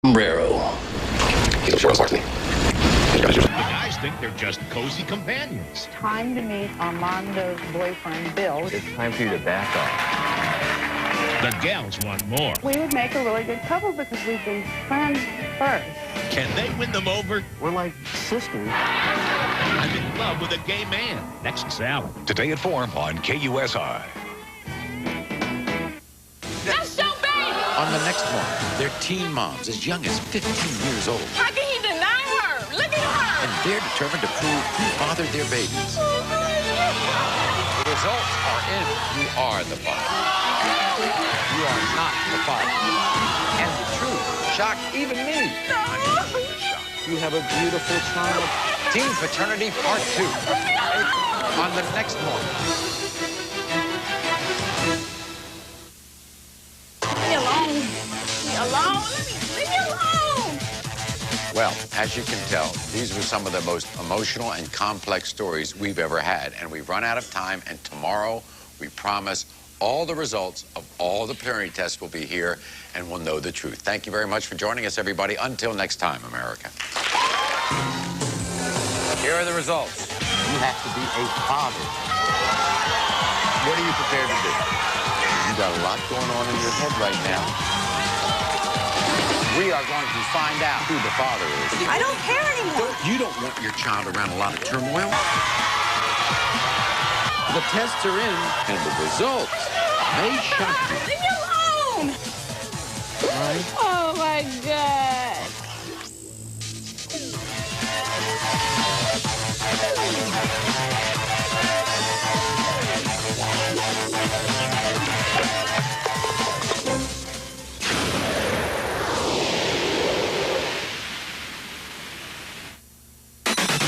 sombrero. He's sure talk to me. The guys think they're just cozy companions. Time to meet Armando's boyfriend, Bill. It's time for you to back off. The gals want more. We would make a really good couple because we'd be friends first. Can they win them over? We're like sisters. I'm in love with a gay man. Next Salley. Today at 4 on KUSI. That's so bad! On the next one, they're teen moms as young as 15 years old. How can he deny her? Look at her! And they're determined to prove who fathered their babies. The results are in. You are the father. You are not the father. And the truth shocked even me. No! You have a beautiful child. Teen Paternity Part 2. On the next one. Leave me alone. Leave me alone. Leave me alone. Well, as you can tell, these were some of the most emotional and complex stories we've ever had. And we've run out of time, and tomorrow, we promise, all the results of all the parenting tests will be here, and we'll know the truth. Thank you very much for joining us, everybody. Until next time, America. Here are the results. You have to be a father. What are you prepared to do? You got a lot going on in your head right now. We are going to find out who the father is. I don't care anymore. You don't want your child around a lot of turmoil. The tests are in, and the results may shock you. Leave me alone. Right? Oh, my God.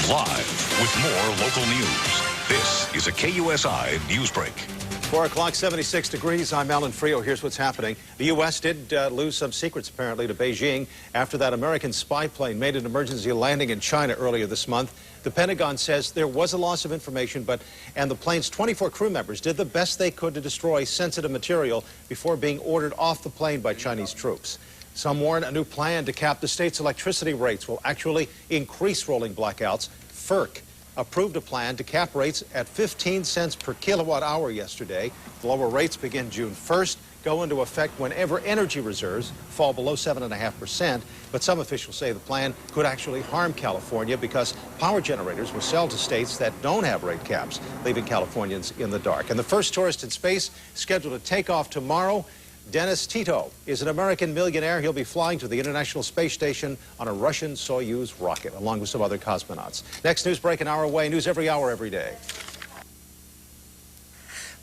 Live with more local news. This is a KUSI News Break. 4 o'clock, 76 degrees. I'm Alan Frio. Here's what's happening. The U.S. did lose some secrets, apparently, to Beijing after that American spy plane made an emergency landing in China earlier this month. The Pentagon says there was a loss of information, and the plane's 24 crew members did the best they could to destroy sensitive material before being ordered off the plane by Chinese troops. Some warn a new plan to cap the state's electricity rates will actually increase rolling blackouts. FERC approved a plan to cap rates at 15 cents per kilowatt hour yesterday. The lower rates begin June 1st, go into effect whenever energy reserves fall below 7.5%. But some officials say the plan could actually harm California because power generators will sell to states that don't have rate caps, leaving Californians in the dark. And the first tourist in space scheduled to take off tomorrow. Dennis Tito is an American millionaire. He'll be flying to the International Space Station on a Russian Soyuz rocket, along with some other cosmonauts. Next news break an hour away. News every hour, every day.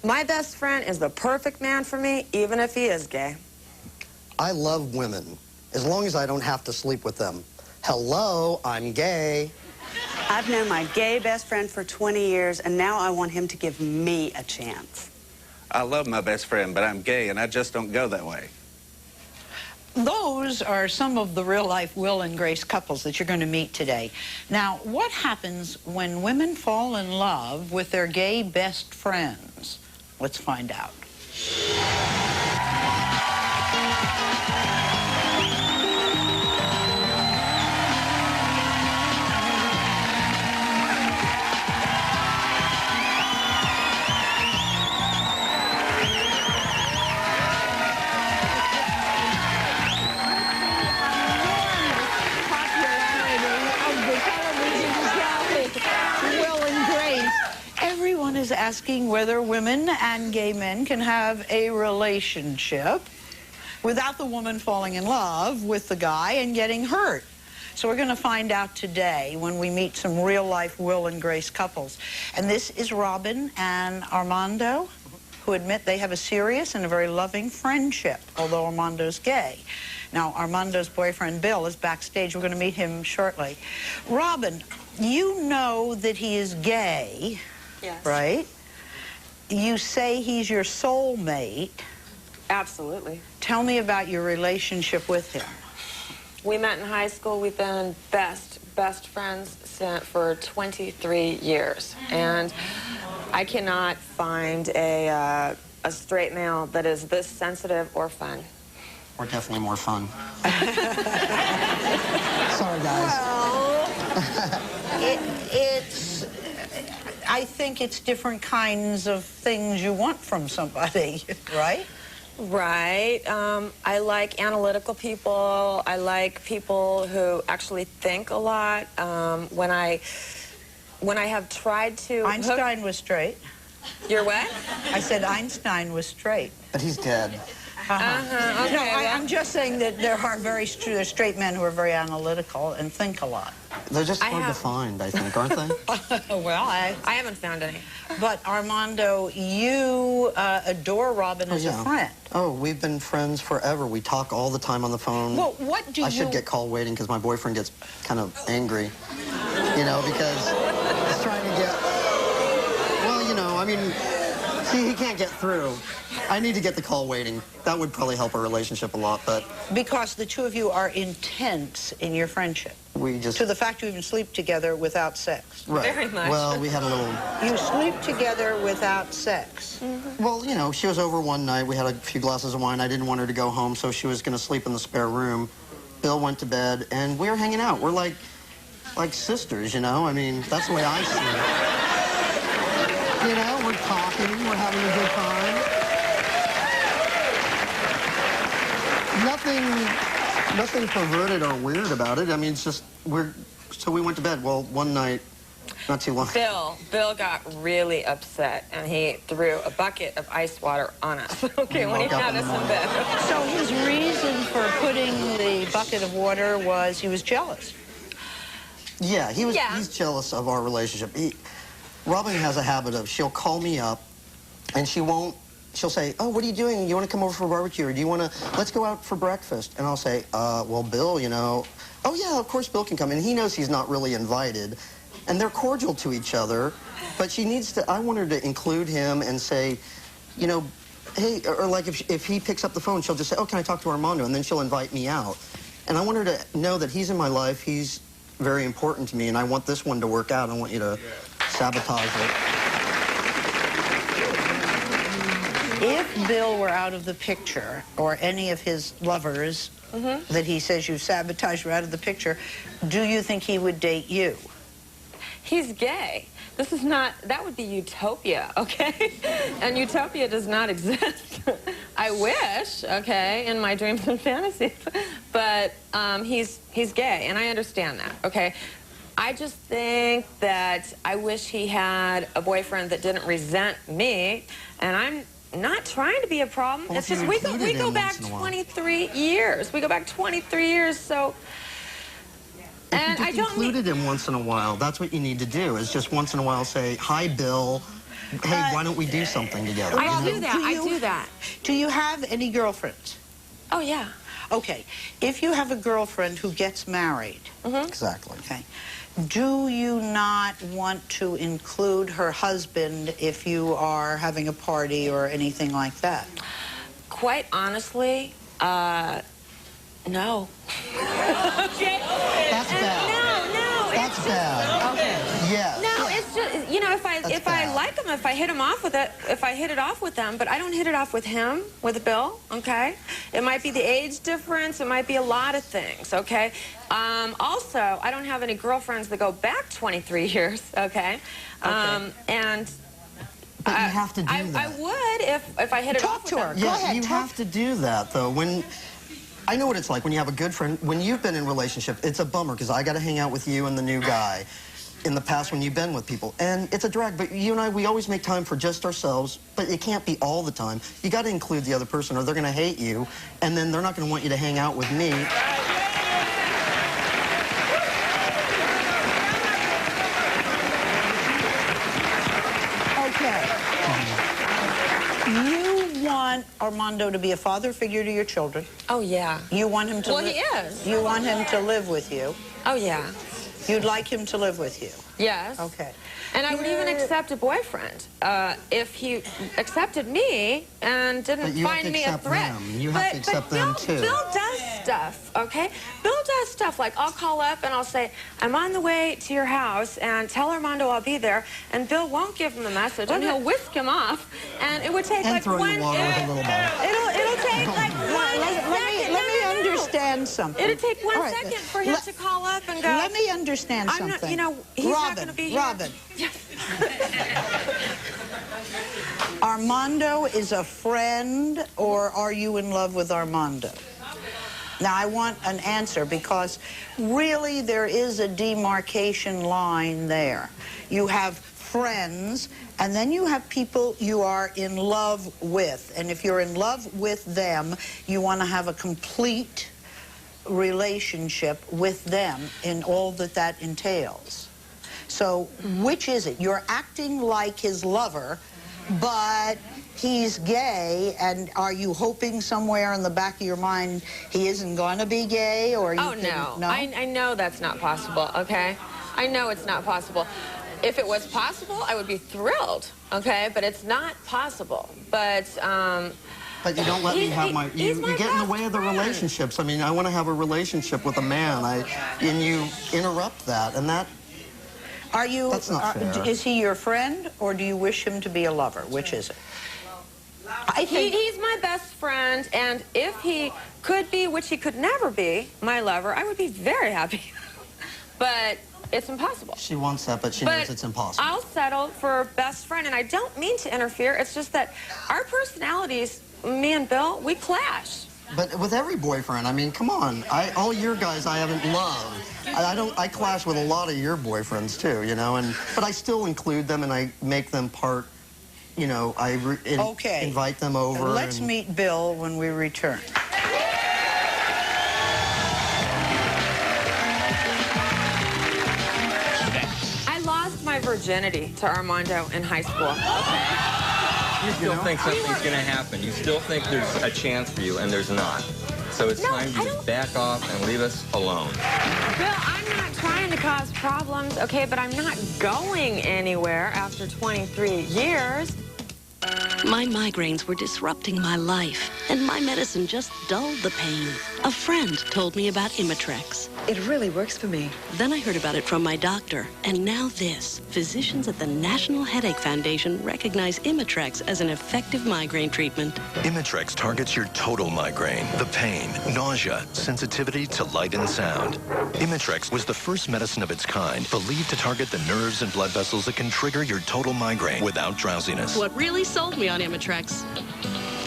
My best friend is the perfect man for me, even if he is gay. I love women, as long as I don't have to sleep with them. Hello, I'm gay. I've known my gay best friend for 20 years, and now I want him to give me a chance. I love my best friend, but I'm gay, and I just don't go that way. Those are some of the real-life Will and Grace couples that you're going to meet today. Now, what happens when women fall in love with their gay best friends? Let's find out. Is asking whether women and gay men can have a relationship without the woman falling in love with the guy and getting hurt. So we're going to find out today when we meet some real-life Will and Grace couples. And this is Robin and Armando, who admit they have a serious and a very loving friendship, although Armando's gay. Now, Armando's boyfriend, Bill, is backstage. We're going to meet him shortly. Robin, you know that he is gay. Yes. Right? You say he's your soulmate. Absolutely. Tell me about your relationship with him. We met in high school. We've been best friends for 23 years. And I cannot find a straight male that is this sensitive or fun. We're definitely more fun. I think it's different kinds of things you want from somebody, right? Right. I like analytical people. I like people who actually think a lot. When I have tried to... Einstein was straight. You're what? I said Einstein was straight. But he's dead. Okay, no, I'm just saying that there are there's straight men who are very analytical and think a lot. They're just hard to find, I think, aren't they? Well, I haven't found any. But Armando, you adore Robin as a friend. Oh, we've been friends forever. We talk all the time on the phone. Well, what do I should get call waiting because my boyfriend gets kind of angry, you know, because he's trying to get... Well, you know, I mean, see, he can't get through. I need to get the call waiting. That would probably help our relationship a lot, but... Because the two of you are intense in your friendship. We just... To the fact you even sleep together without sex. Right. Very much. Well, we had a little... You sleep together without sex. Mm-hmm. Well, you know, she was over one night. We had a few glasses of wine. I didn't want her to go home, so she was going to sleep in the spare room. Bill went to bed, and we were hanging out. We're like sisters, you know? I mean, that's the way I see it. You know, we're talking, we're having a good time. Nothing perverted or weird about it. I mean, it's just, so we went to bed. Well, one night, not too long. Bill got really upset, and he threw a bucket of ice water on us, okay, when he found us in bed. So his reason for putting the bucket of water was he was jealous. Yeah, he's jealous of our relationship. Robin has a habit of, she'll call me up, and she'll say, oh, what are you doing? You want to come over for barbecue? Or do you want to, let's go out for breakfast? And I'll say, well, Bill, you know, oh, yeah, of course Bill can come. And he knows he's not really invited. And they're cordial to each other. But she needs to, I want her to include him and say, you know, hey, or like if he picks up the phone, she'll just say, oh, can I talk to Armando? And then she'll invite me out. And I want her to know that he's in my life. He's very important to me. And I want this one to work out. I want you to sabotage it. If Bill were out of the picture, or any of his lovers that he says you sabotaged were out of the picture, do you think he would date you? He's gay. This is not, that would be utopia, okay? And utopia does not exist. I wish, okay, in my dreams and fantasies. But he's gay, and I understand that, okay? I just think that I wish he had a boyfriend that didn't resent me, and I'm not trying to be a problem. Well, it's just we go back 23 years. We go back 23 years, so... And I don't included him once in a while. That's what you need to do, is just once in a while say, hi, Bill. Hey, why don't we do something together? I do that. I do that. Do you have any girlfriends? Oh, yeah. Okay. If you have a girlfriend who gets married... Exactly. Okay. Do you not want to include her husband if you are having a party or anything like that? Quite honestly, no. Okay. That's bad. No. That's bad. Okay. Yes. No, it's just, you know, if I like them, if I hit it off with them, but I don't hit it off with him, with Bill, okay? It might be the age difference. It might be a lot of things, okay? Also, I don't have any girlfriends that go back 23 years, okay? And... But you have to do that. I would if I hit it off with her. Yes, you have to do that, though. I know what it's like when you have a good friend. When you've been in a relationship, it's a bummer because I got to hang out with you and the new guy in the past when you've been with people. And it's a drag, but you and I, we always make time for just ourselves, but it can't be all the time. You got to include the other person or they're going to hate you, and then they're not going to want you to hang out with me. You want Armando to be a father figure to your children. Oh, yeah. You want him to Well, he is. You want him to live with you. Oh, yeah. You'd like him to live with you. Yes. Okay. And I would even accept a boyfriend if he accepted me and didn't find me a threat. You have to accept them, too. Bill does stuff, okay? Bill does stuff like I'll call up and I'll say, I'm on the way to your house and tell Armando I'll be there. And Bill won't give him the message and he'll whisk him off. And it would take like one... It'll take like 1 second. Let me understand. understand something. It'd take one second for him to call up and go. Let me understand something. Not, you know, he's not going to be here. Robin. Armando is a friend, or are you in love with Armando? Now, I want an answer, because really there is a demarcation line there. You have friends, and then you have people you are in love with. And if you're in love with them, you want to have a complete relationship with them in all that that entails. So which is it? You're acting like his lover, but he's gay, and are you hoping somewhere in the back of your mind he isn't going to be gay? Or you no. I know that's not possible, okay? I know it's not possible. If it was possible, I would be thrilled, okay? But it's not possible. But you don't let me have my... You get in the way of the relationships. I mean, I want to have a relationship with a man, and you interrupt that, and that... That's not fair. Is he your friend, or do you wish him to be a lover? Which is it? I think he's my best friend, and if he could be, which he could never be, my lover, I would be very happy. But it's impossible. She wants that, but she knows it's impossible. I'll settle for best friend, and I don't mean to interfere. It's just that our personalities, me and Bill, we clash. But with every boyfriend, I mean, come on. All your guys I haven't loved. I clash with a lot of your boyfriends too, you know. But I still include them, and I make them part. You know, I invite them over. Let's meet Bill when we return. I lost my virginity to Armando in high school. Okay. You still think something's going to happen. You still think there's a chance for you, and there's not. So it's time to just back off and leave us alone. Bill, I'm not trying to cause problems, okay, but I'm not going anywhere after 23 years. My migraines were disrupting my life, and my medicine just dulled the pain. A friend told me about Imitrex. It really works for me. Then I heard about it from my doctor, and now this. Physicians at the National Headache Foundation recognize Imitrex as an effective migraine treatment. Imitrex targets your total migraine, the pain, nausea, sensitivity to light and sound. Imitrex was the first medicine of its kind believed to target the nerves and blood vessels that can trigger your total migraine without drowsiness. What really sold me on Imitrex?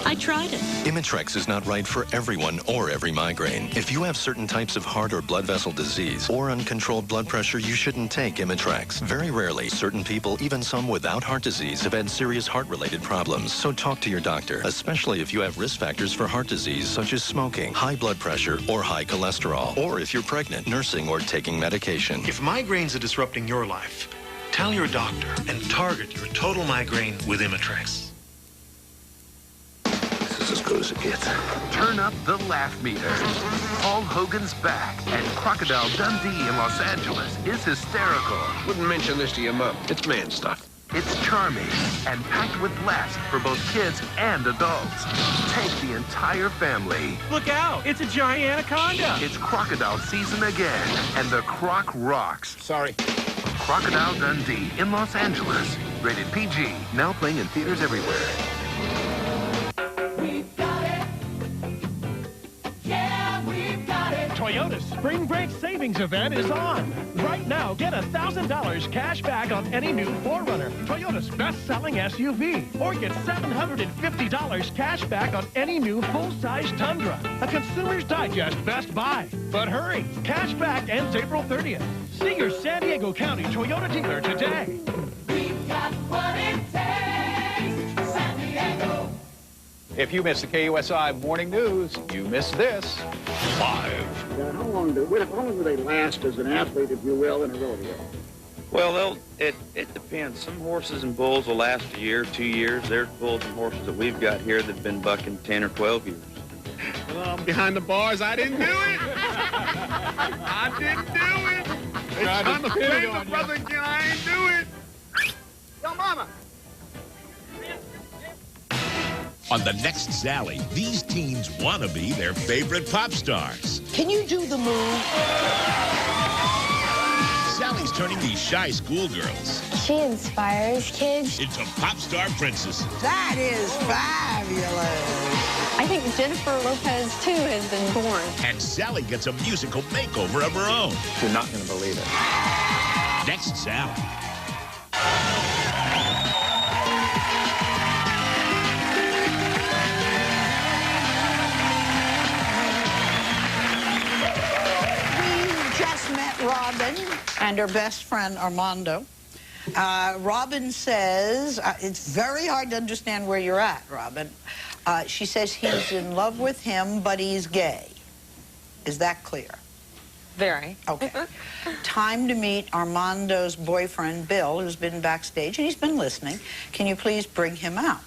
I tried it. Imitrex is not right for everyone or every migraine. If you have certain types of heart or blood vessel disease or uncontrolled blood pressure, you shouldn't take Imitrex. Very rarely, certain people, even some without heart disease, have had serious heart-related problems. So talk to your doctor, especially if you have risk factors for heart disease such as smoking, high blood pressure, or high cholesterol, or if you're pregnant, nursing, or taking medication. If migraines are disrupting your life, tell your doctor and target your total migraine with Imitrex. As good as it gets. Turn up the laugh meter. Paul Hogan's back, and Crocodile Dundee in Los Angeles is hysterical. Wouldn't mention this to your mom. It's man stuff. It's charming and packed with laughs for both kids and adults. Take the entire family. Look out! It's a giant anaconda! It's crocodile season again, and the croc rocks. Sorry. Crocodile Dundee in Los Angeles. Rated PG. Now playing in theaters everywhere. Toyota's Spring Break Savings Event is on. Right now, get $1,000 cash back on any new 4Runner, Toyota's best-selling SUV. Or get $750 cash back on any new full-size Tundra, a Consumer's Digest Best Buy. But hurry, cash back ends April 30th. See your San Diego County Toyota dealer today. We've got what it takes, San Diego. If you miss the KUSI Morning News, you miss this. Live. How long do they last as an athlete, if you will, in a rodeo? Well, it depends. Some horses and bulls will last a year, 2 years. There's bulls and horses that we've got here that have been bucking 10 or 12 years. Well, behind the bars, I didn't do it. I didn't do it. It's time to pay the brother again. I ain't do it. Yo, mama. On the next Sally, these teens want to be their favorite pop stars. Can you do the move? Sally's turning these shy schoolgirls She inspires kids into pop star princesses. That is fabulous. I think Jennifer Lopez, too, has been born. And Sally gets a musical makeover of her own. You're not going to believe it. Next, Sally. Robin and her best friend Armando. Robin says, it's very hard to understand where you're at, Robin. She says he's in love with him, but he's gay. Is that clear? Very. Okay. Time to meet Armando's boyfriend, Bill, who's been backstage, and he's been listening. Can you please bring him out?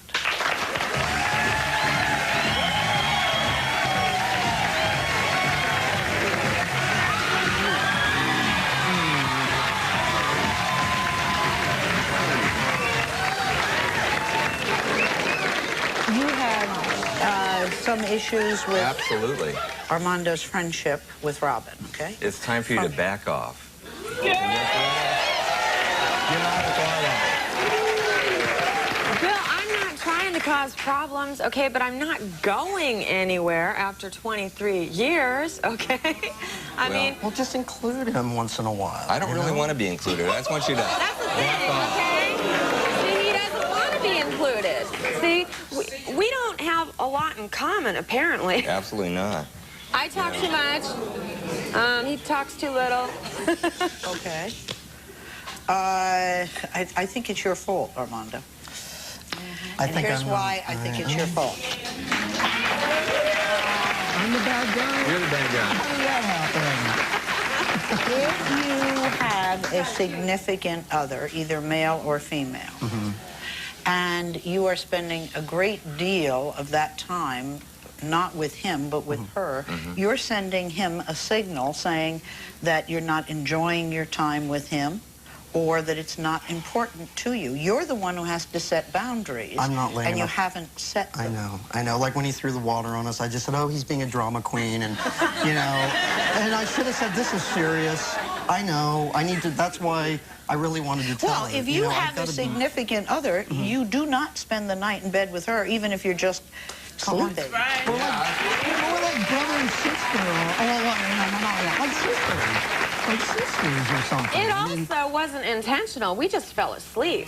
Some issues with Absolutely. Armando's friendship with Robin, okay? It's time for you to back off. Bill, I'm not trying to cause problems, okay, but I'm not going anywhere after 23 years, okay? I mean... Well, just include him once in a while. I don't really want to be included. I just want you to That's the thing, back off. okay? See, he doesn't want to be included. See, we don't have a lot in common, apparently. Absolutely not. I talk too much. He talks too little. Okay. I think it's your fault, Armando. And here's why I think it's your fault. I'm the bad guy? You're the bad guy. How did that happen? If you have a significant other, either male or female, and you are spending a great deal of that time not with him, but with her, you're sending him a signal saying that you're not enjoying your time with him or that it's not important to you. You're the one who has to set boundaries. I'm not laying And you up. haven't set them. I know. Like when he threw the water on us, I just said, oh, he's being a drama queen, and, you know. And I should have said, this is serious. I know. I need to, that's why I really wanted to tell Well, her. if you know, have a significant other, you do not spend the night in bed with her, even if you're just sleeping. Right. We're like brother and sister. Like sisters. Like sisters or something. It also wasn't intentional. We just fell asleep.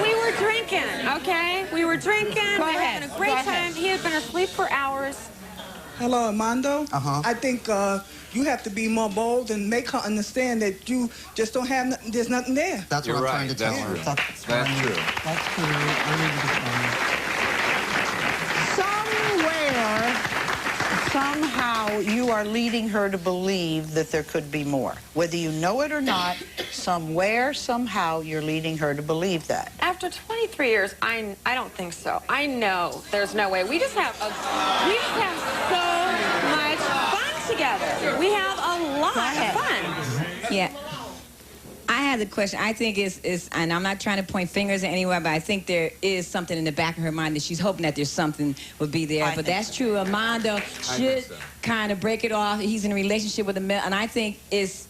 We were drinking, okay? We were drinking. We were having a great time. He had been asleep for hours. Hello, Armando. I think you have to be more bold and make her understand that you just don't have nothing, there's nothing there. That's what I'm trying to tell her. That's true. That's true. I need to get Somehow, you are leading her to believe that there could be more. Whether you know it or not, somewhere, somehow, you're leading her to believe that. After 23 years, I don't think so. I know there's no way. We just have so much fun together. We have a lot of fun. Yeah. I have the question. I think it's, and I'm not trying to point fingers at anyone, but I think there is something in the back of her mind that she's hoping that there's something would be there. But that's true. Armando should kind of break it off. He's in a relationship with a male, and I think if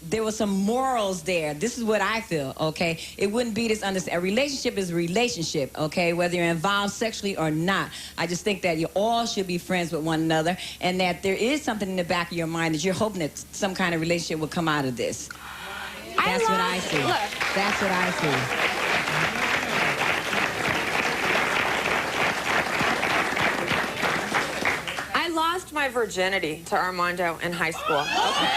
there was some morals there, this is what I feel, okay? It wouldn't be this a relationship is a relationship, okay? Whether you're involved sexually or not. I just think that you all should be friends with one another, and that there is something in the back of your mind that you're hoping that some kind of relationship will come out of this. That's what I see. Look. That's what I see. I lost my virginity to Armando in high school. Okay?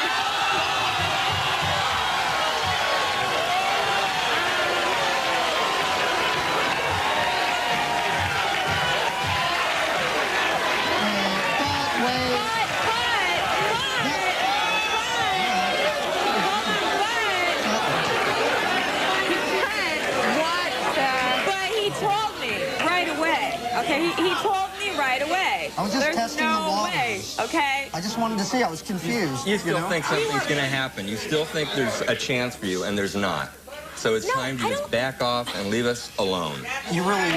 Okay, he told me right away. I was just testing the waters. Okay? I just wanted to see. I was confused. You still think something's going to happen. You still think there's a chance for you, and there's not. So it's time to just back off and leave us alone. You really...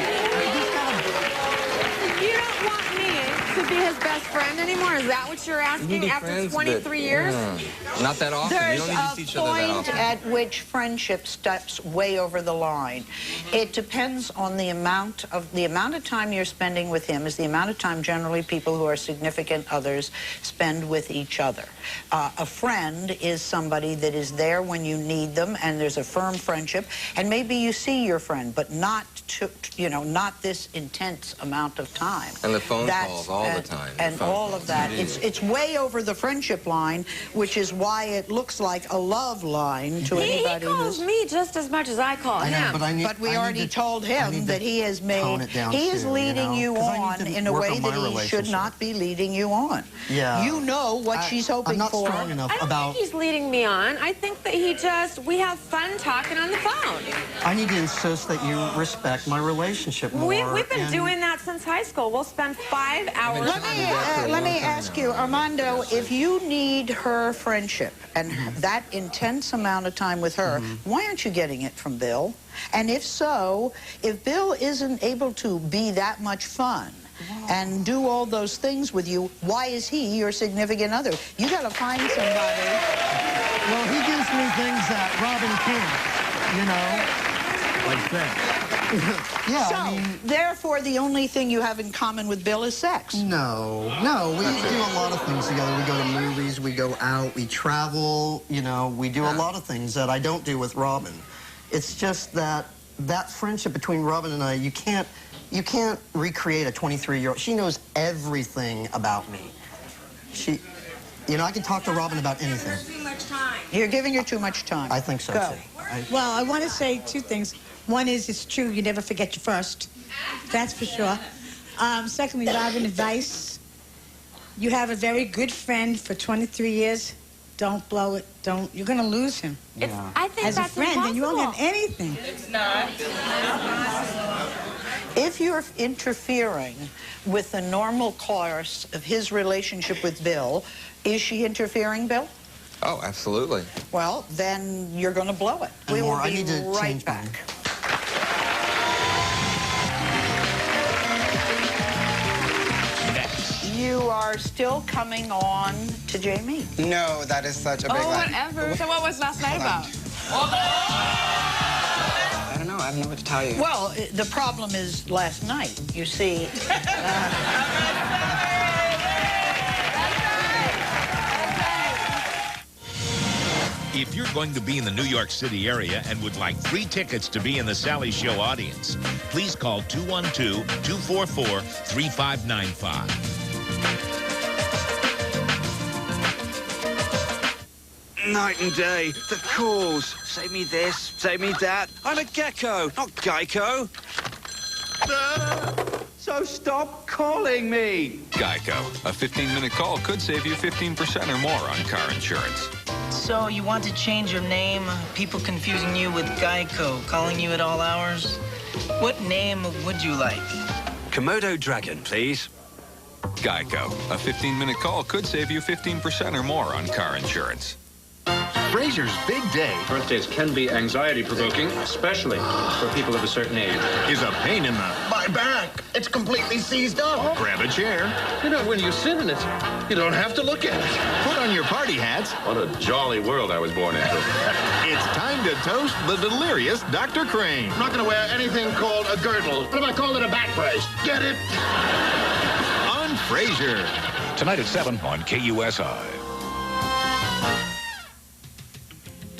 You don't want me to be his best friend anymore? Is that what you're asking after 23 years? Not that often. There's you don't need to see each other that a often. point at which friendship steps way over the line. It depends on the amount of time you're spending with him is the amount of time generally people who are significant others spend with each other. A friend is somebody that is there when you need them, and there's a firm friendship, and maybe you see your friend, but not not this intense amount of time. And the phone calls all the time. And all of that. It's way over the friendship line, which is why it looks like a love line to anybody. He calls me just as much as I call him. But we already told him that he has made, he is leading you on in a way that he should not be leading you on. Yeah. You know what she's hoping I'm not for. strong enough I don't think he's leading me on. I think that we have fun talking on the phone. I need to insist that you respect my relationship more. We've been doing that since high school. We'll spend 5 hours. Let me ask you, Armando, if you need her friendship and that intense amount of time with her, why aren't you getting it from Bill? And if so, if Bill isn't able to be that much fun and do all those things with you, why is he your significant other? You got to find somebody. Well, he gives me things that Robin can't, you know. Like that. Yeah, So, therefore, the only thing you have in common with Bill is sex. No, we do a lot of things together. We go to movies, we go out, we travel, you know, we do a lot of things that I don't do with Robin. It's just that friendship between Robin and I, you can't recreate a 23-year-old. She knows everything about me. I can talk to Robin about anything. Too much time. You're giving her too much time. I think so, Go. too. Well, I want to say 2 things. One is, it's true, you never forget your first. That's for sure. Secondly, Robin, advice. You have a very good friend for 23 years. Don't blow it. You're going to lose him. Yeah. I think as that's a friend, and you won't have anything. It's not. If you're interfering with the normal course of his relationship with Bill, is she interfering, Bill? Oh, absolutely. Well, then you're going to blow it. We will I be need to right change back. mine. You are still coming on to Jamie. No, that is such a big lie. Whatever. So what was last night about? I don't know. I don't know what to tell you. Well, the problem is last night. You see. If you're going to be in the New York City area and would like free tickets to be in the Sally Show audience, please call 212-244-3595. Night and day, the calls. Save me this, save me that. I'm a gecko, not Geico. So stop calling me. Geico. A 15-minute call could save you 15% or more on car insurance. So you want to change your name? People confusing you with Geico, calling you at all hours? What name would you like? Komodo Dragon, please. Geico. A 15-minute call could save you 15% or more on car insurance. Fraser's big day. Birthdays can be anxiety-provoking, especially for people of a certain age. Is a pain in the... My back. It's completely seized up. Grab a chair. You know, when you sit in it, you don't have to look at it. Put on your party hats. What a jolly world I was born into. It's time to toast the delirious Dr. Crane. I'm not going to wear anything called a girdle. What if I call it a back brace? Get it? On Fraser. Tonight at 7 on KUSI.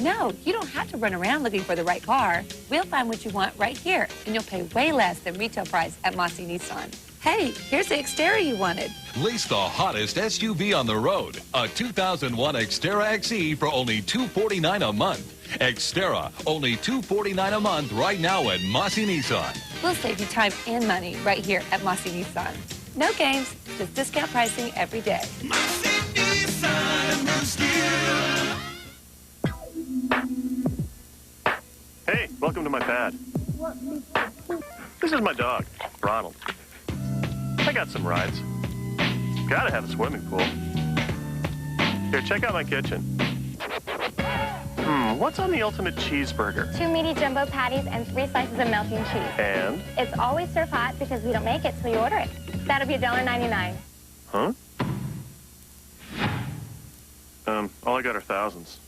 No, you don't have to run around looking for the right car. We'll find what you want right here, and you'll pay way less than retail price at Mossy Nissan. Hey, here's the Xterra you wanted. Lease the hottest SUV on the road. A 2001 Xterra XE for only $249 a month. Xterra, only $249 a month right now at Mossy Nissan. We'll save you time and money right here at Mossy Nissan. No games, just discount pricing every day. Mossy Nissan moves you. Hey, welcome to my pad. This is my dog, Ronald. I got some rides. Gotta have a swimming pool. Here, check out my kitchen. What's on the ultimate cheeseburger? 2 meaty jumbo patties and 3 slices of melting cheese. And? It's always served hot because we don't make it, so we order it. That'll be $1.99. Huh? All I got are thousands.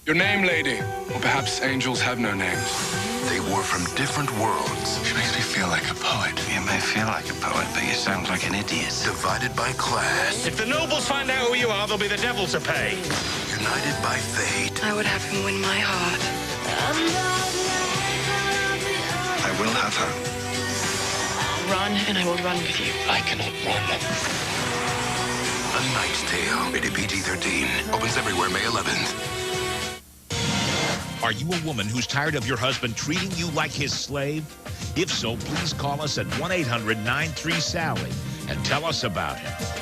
Your name, lady. Or perhaps angels have no names. They were from different worlds. She makes me feel like a poet. You may feel like a poet, but you sound like an idiot. Divided by class. If the nobles find out who you are, there'll be the devil to pay. United by fate. I would have him win my heart. I will have her. Run, and I will run with you. I cannot run. A Knight's Tale, rated PG-13. Opens everywhere May 11th. Are you a woman who's tired of your husband treating you like his slave? If so, please call us at 1-800-93-SALLY and tell us about it.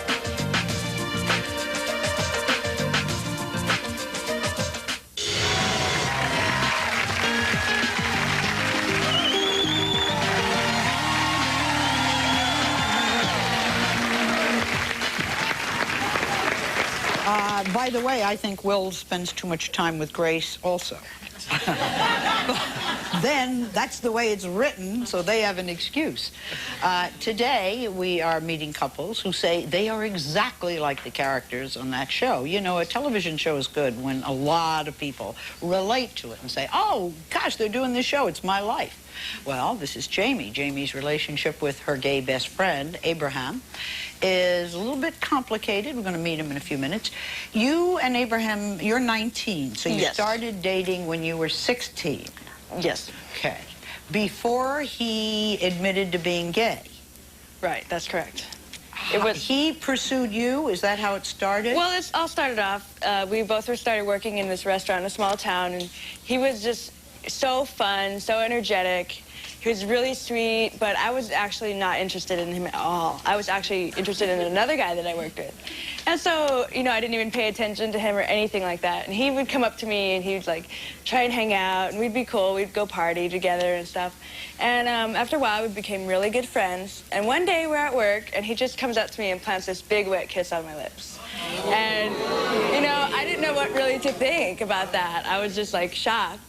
By the way, I think Will spends too much time with Grace also. Then that's the way it's written, so they have an excuse. Today, we are meeting couples who say they are exactly like the characters on that show. You know, a television show is good when a lot of people relate to it and say, oh, gosh, they're doing this show, it's my life. Well, this is Jamie. Jamie's relationship with her gay best friend, Abraham, is a little bit complicated. We're going to meet him in a few minutes. You and Abraham, you're 19, so you started dating when you were 16. Yes. Okay. Before he admitted to being gay. Right, that's correct. He pursued you? Is that how it started? Well, it all started off, we both started working in this restaurant in a small town, and he was just so fun, so energetic. He was really sweet, but I was actually not interested in him at all. I was actually interested in another guy that I worked with. And so, you know, I didn't even pay attention to him or anything like that. And he would come up to me and he would, like, try and hang out, and we'd be cool. We'd go party together and stuff. And after a while, we became really good friends. And one day, we're at work, and he just comes up to me and plants this big, wet kiss on my lips. And, you know, I didn't know what really to think about that. I was just, like, shocked.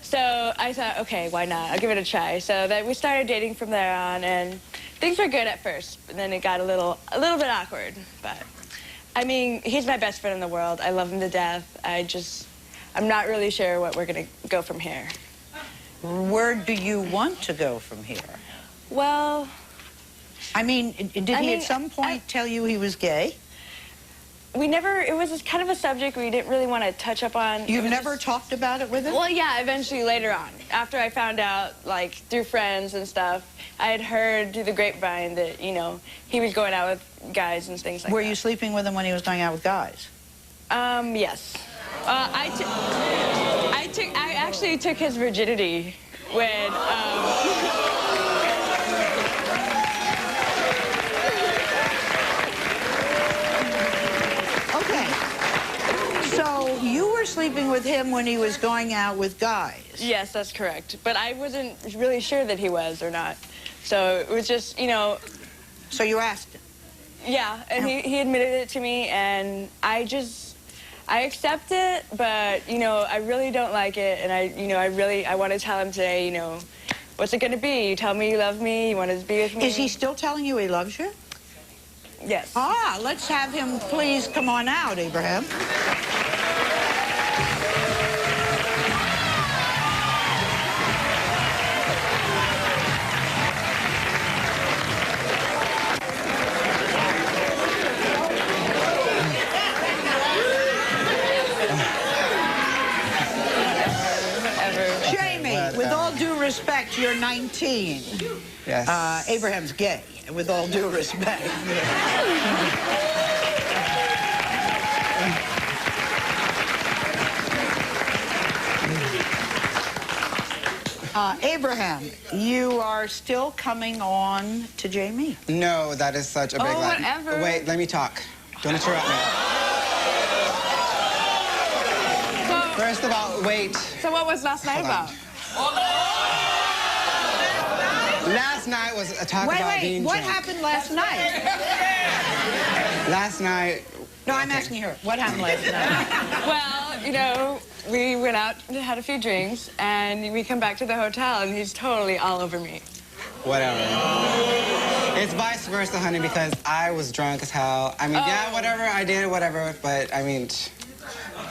So I thought, okay, why not? I'll give it a try. So that we started dating from there on, and things were good at first, but then it got a little bit awkward. But I mean, he's my best friend in the world. I love him to death. I'm not really sure what we're gonna go from here. Where do you want to go from here? Well, I mean, did he at some point tell you he was gay? We never, it was just kind of a subject we didn't really want to touch up on. You've never talked about it with him? Well, yeah, eventually later on. After I found out, like, through friends and stuff, I had heard through the grapevine that, you know, he was going out with guys and things like that. Were you sleeping with him when he was going out with guys? Yes. I actually took his virginity when, So you were sleeping with him when he was going out with guys? Yes, that's correct. But I wasn't really sure that he was or not. So it was just, you know... So you asked him? Yeah, and he admitted it to me, and I accept it, but, you know, I really don't like it, and I want to tell him today, you know, what's it going to be? You tell me you love me, you want to be with me? Is he still telling you he loves you? Yes. Ah, let's have him please come on out, Abraham. Jamie, with all due respect, you're 19. Yes. Abraham's gay, with all due respect. Abraham, you are still coming on to Jamie? No, that is such a big lie. Whatever. Wait, let me talk. Don't interrupt me. First of all, wait. So what was last night about? Last night was a talk about being what drunk. happened last night? Last night... No, I'm asking her. What happened last night? Well, you know, we went out and had a few drinks, and we come back to the hotel, and he's totally all over me. Whatever. It's vice versa, honey, because I was drunk as hell. I mean, yeah, whatever, I did whatever, but, I mean...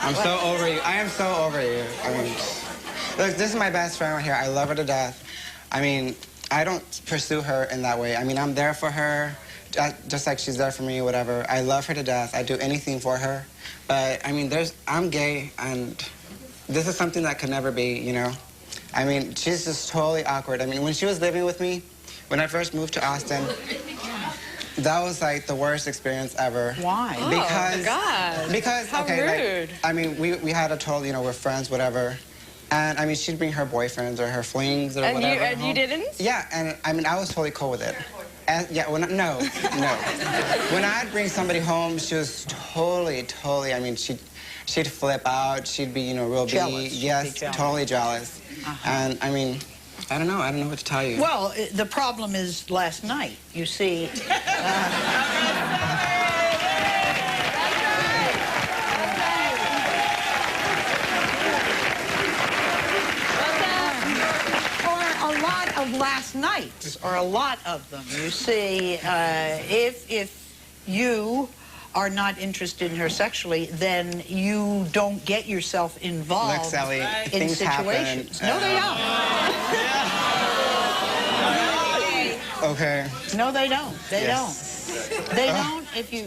I'm so over you. I am so over you. I mean, look, this is my best friend right here. I love her to death. I mean, I don't pursue her in that way. I mean, I'm there for her, just like she's there for me, whatever. I love her to death. I do anything for her. But, I mean, I'm gay, and this is something that could never be, you know? I mean, she's just totally awkward. I mean, when she was living with me, when I first moved to Austin, that was like the worst experience ever. Why? Because, oh, God. Because, how okay, rude. like, I mean, we had a total, you know, we're friends, whatever. And, I mean, she'd bring her boyfriends or her flings or whatever. And you didn't? Yeah, and, I mean, I was totally cool with it. And, yeah, no. When I'd bring somebody home, she was totally, I mean, she'd flip out. She'd be, you know, real jealous. Yes, totally jealous. And, I mean, I don't know what to tell you. Well, the problem is last night, you see. Last nights, or a lot of them. You see, if you are not interested in her sexually, then you don't get yourself involved. Look, Sally, in situations. Happen. No, they don't. Okay. No, they don't. They don't. They don't.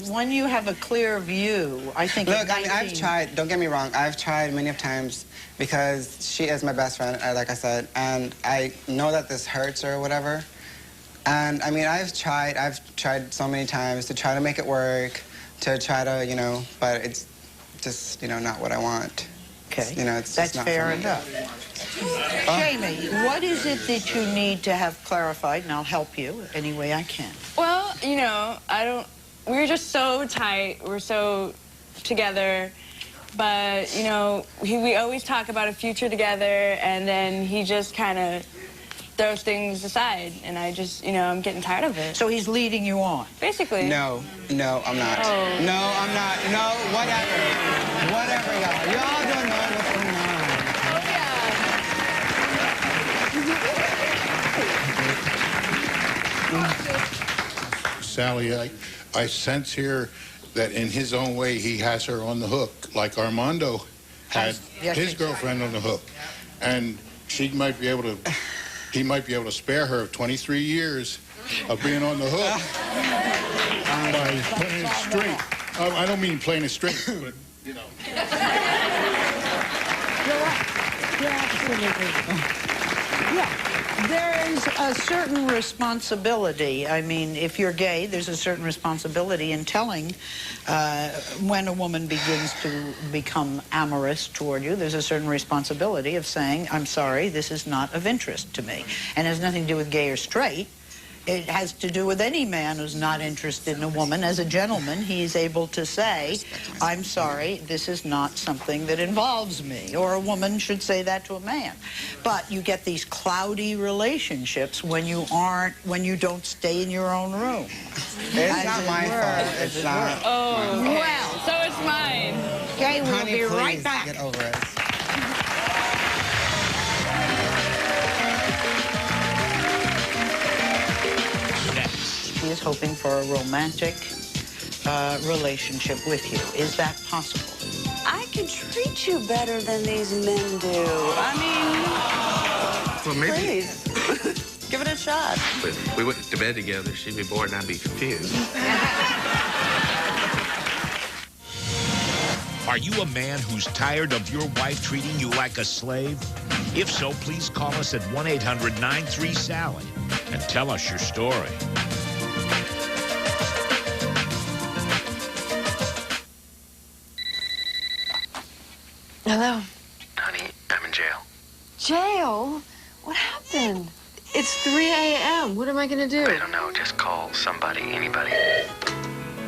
When you have a clear view, I think. Look, I mean, I've tried. Don't get me wrong. I've tried many times because she is my best friend, like I said, and I know that this hurts or whatever. And I mean, I've tried so many times to try to make it work, to try to, you know, but it's just, you know, not what I want. Okay. You know, it's that's just not fair for me. enough. Jamie, what is it that you need to have clarified, and I'll help you any way I can? Well, you know, we were just so tight. We're so together. But, you know, we always talk about a future together, and then he just kind of throws things aside, and I just, you know, I'm getting tired of it. So he's leading you on? Basically. No, I'm not. Oh. No, I'm not. No, whatever, y'all. Y'all don't know what's going on. Sally, I sense here that in his own way he has her on the hook, like Armando had his girlfriend on the hook, and he might be able to spare her 23 years of being on the hook by playing it straight. I don't mean playing it straight, but you know. You're absolutely. Yeah. There is a certain responsibility. I mean, if you're gay, there's a certain responsibility in telling when a woman begins to become amorous toward you. There's a certain responsibility of saying, I'm sorry, this is not of interest to me. And it has nothing to do with gay or straight. It has to do with any man who's not interested in a woman. As a gentleman, he's able to say, I'm sorry, this is not something that involves me. Or a woman should say that to a man. But you get these cloudy relationships when you don't stay in your own room. It's not my fault. It's not. Oh, okay. well, so it's mine. Okay, we'll Honey, be please right back. Get over it. He is hoping for a romantic relationship with you. Is that possible? I can treat you better than these men do. I mean, Well, maybe. please, give it a shot. But if we went to bed together, she'd be bored and I'd be confused. Are you a man who's tired of your wife treating you like a slave? If so, please call us at 1-800-93-SALLY and tell us your story. Hello. Honey, I'm in jail. Jail? What happened? It's 3 a.m. What am I going to do? I don't know. Just call somebody, anybody.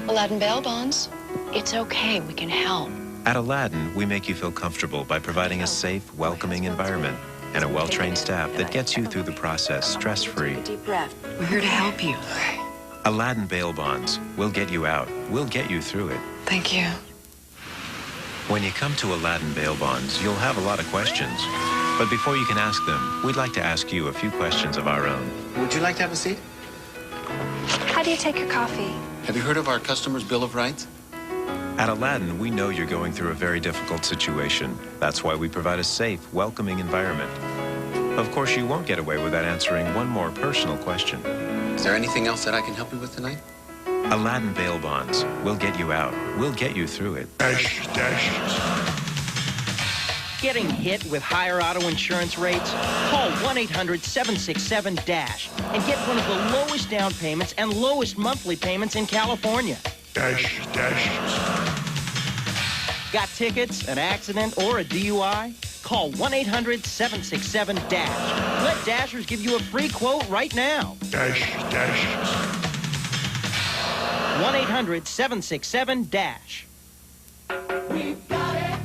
Aladdin bail bonds. It's okay. We can help. At Aladdin, we make you feel comfortable by providing a safe, welcoming environment and a well-trained staff that gets you through the process stress-free. Deep breath. We're here to help you. Aladdin Bail Bonds. We'll get you out. We'll get you through it. Thank you. When you come to Aladdin Bail Bonds, you'll have a lot of questions. But before you can ask them, we'd like to ask you a few questions of our own. Would you like to have a seat? How do you take your coffee? Have you heard of our Customer's Bill of Rights? At Aladdin, we know you're going through a very difficult situation. That's why we provide a safe, welcoming environment. Of course, you won't get away without answering one more personal question. Is there anything else that I can help you with tonight? Aladdin bail bonds. We'll get you out. We'll get you through it. Getting hit with higher auto insurance rates? Call 1-800-767-DASH and get one of the lowest down payments and lowest monthly payments in California. Got tickets, an accident, or a DUI? Call 1-800-767-DASH. Let Dashers give you a free quote right now. 1-800-767-DASH. We've got it.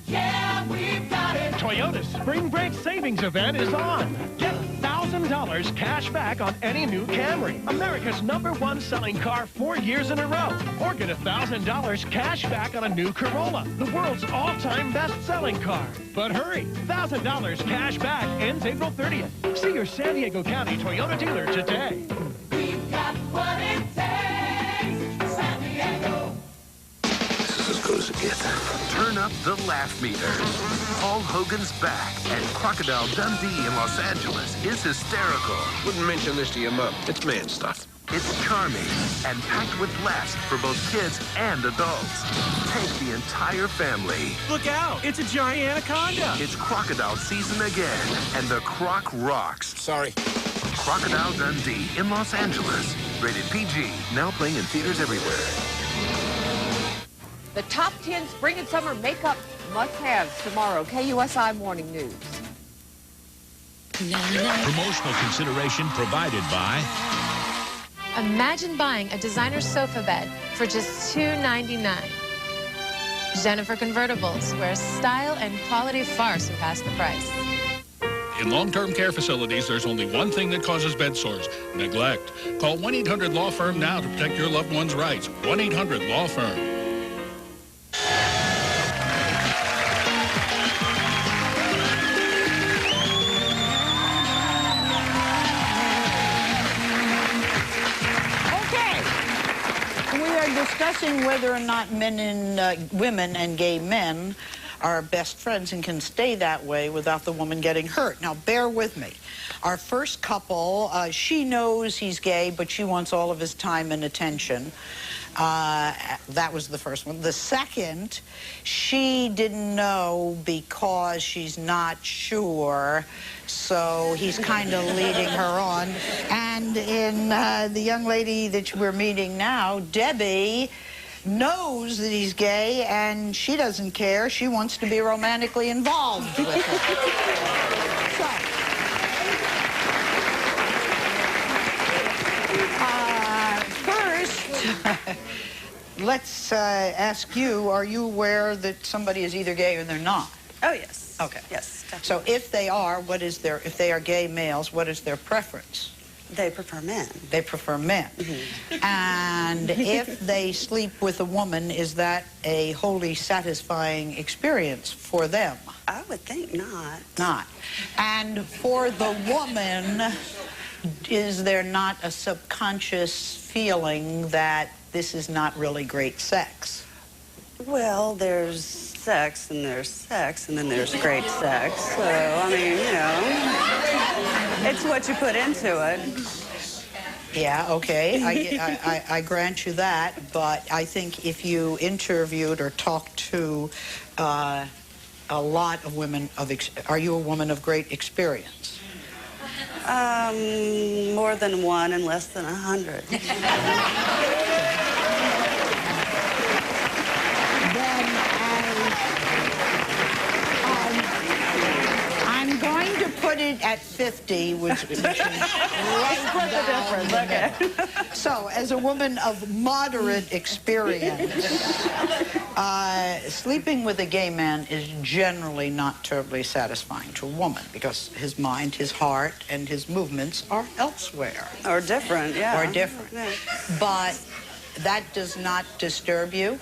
Yeah, we've got it. Toyota's Spring Break Savings Event is on. Get $1,000 cash back on any new Camry, America's #1 selling car 4 years in a row. Or get $1,000 cash back on a new Corolla, the world's all-time best-selling car. But hurry, $1,000 cash back ends April 30th. See your San Diego County Toyota dealer today. We've got what it takes. San Diego. This is as good as it gets. Turn up the laugh meter. Paul Hogan's back, and Crocodile Dundee in Los Angeles is hysterical. Wouldn't mention this to your mom. It's man stuff. It's charming and packed with laughs for both kids and adults. Take the entire family. Look out! It's a giant anaconda! It's crocodile season again, and the Croc rocks. Sorry. Crocodile Dundee in Los Angeles. Rated PG. Now playing in theaters everywhere. The top 10 spring and summer makeup must-haves tomorrow. KUSI Morning News. Promotional consideration provided by... Imagine buying a designer sofa bed for just $299. Jennifer Convertibles, where style and quality far surpass the price. In long-term care facilities, there's only one thing that causes bed sores: neglect. Call 1-800-LAW-FIRM now to protect your loved one's rights. 1-800-LAW-FIRM. Discussing whether or not women and gay men are best friends and can stay that way without the woman getting hurt. Now, bear with me. Our first couple, she knows he's gay, but she wants all of his time and attention. That was the first one. The second, she didn't know because she's not sure, so he's kind of leading her on. And in the young lady that we're meeting now, Debbie, knows that he's gay, and she doesn't care. She wants to be romantically involved with him. Let's ask you, are you aware that somebody is either gay or they're not? Oh, yes. Okay. Yes, definitely. So if they are, if they are gay males, what is their preference? They prefer men. They prefer men. Mm-hmm. And if they sleep with a woman, is that a wholly satisfying experience for them? I would think not. Not. And for the woman, is there not a subconscious feeling that this is not really great sex? Well, there's sex, and there's sex, and then there's great sex. So, I mean, you know, it's what you put into it. Yeah, okay, I grant you that, but I think if you interviewed or talked to a lot of women are you a woman of great experience? More than one and less than 100. I'm going to put it at 50, which is right down the middle. So, as a woman of moderate experience, sleeping with a gay man is generally not terribly satisfying to a woman because his mind, his heart, and his movements are elsewhere. Or different, yeah. Or different. Yeah. But that does not disturb you?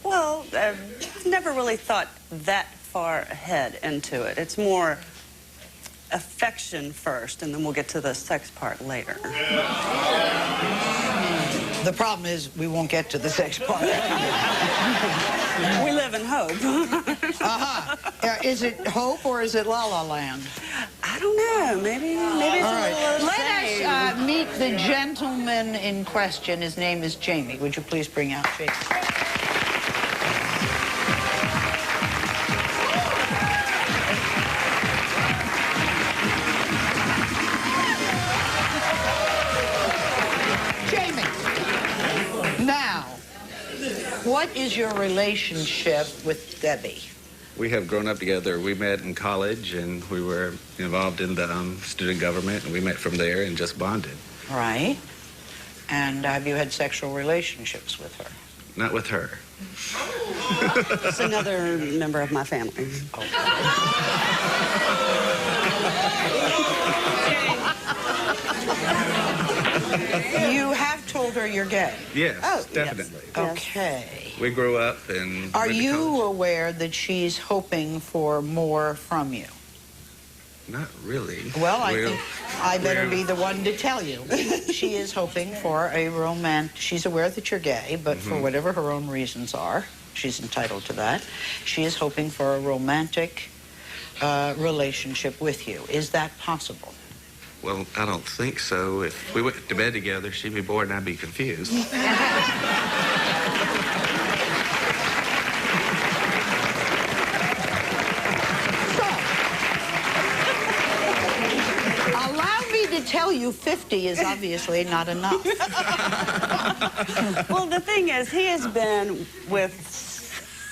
Well, I've never really thought that far ahead into it. It's more affection first, and then we'll get to the sex part later. The problem is we won't get to the sex part. We live in hope. Is it hope or is it La La Land? I don't know. Maybe it's All a right. little Let us meet the gentleman in question. His name is Jamie. Would you please bring out Jamie? What is your relationship with Debbie? We have grown up together. We met in college, and we were involved in the student government, and we met from there and just bonded. Right. And have you had sexual relationships with her? Not with her. It's another member of my family. You have told her you're gay? Yes, definitely. Yes. Okay. We grew up and... Are you aware that she's hoping for more from you? Not really. Well, I think I better be the one to tell you. She is hoping for a she's aware that you're gay, but for whatever her own reasons are, she's entitled to that. She is hoping for a romantic relationship with you. Is that possible? Well, I don't think so. If we went to bed together, she'd be bored and I'd be confused. Allow me to tell you 50 is obviously not enough. Well, the thing is, he has been with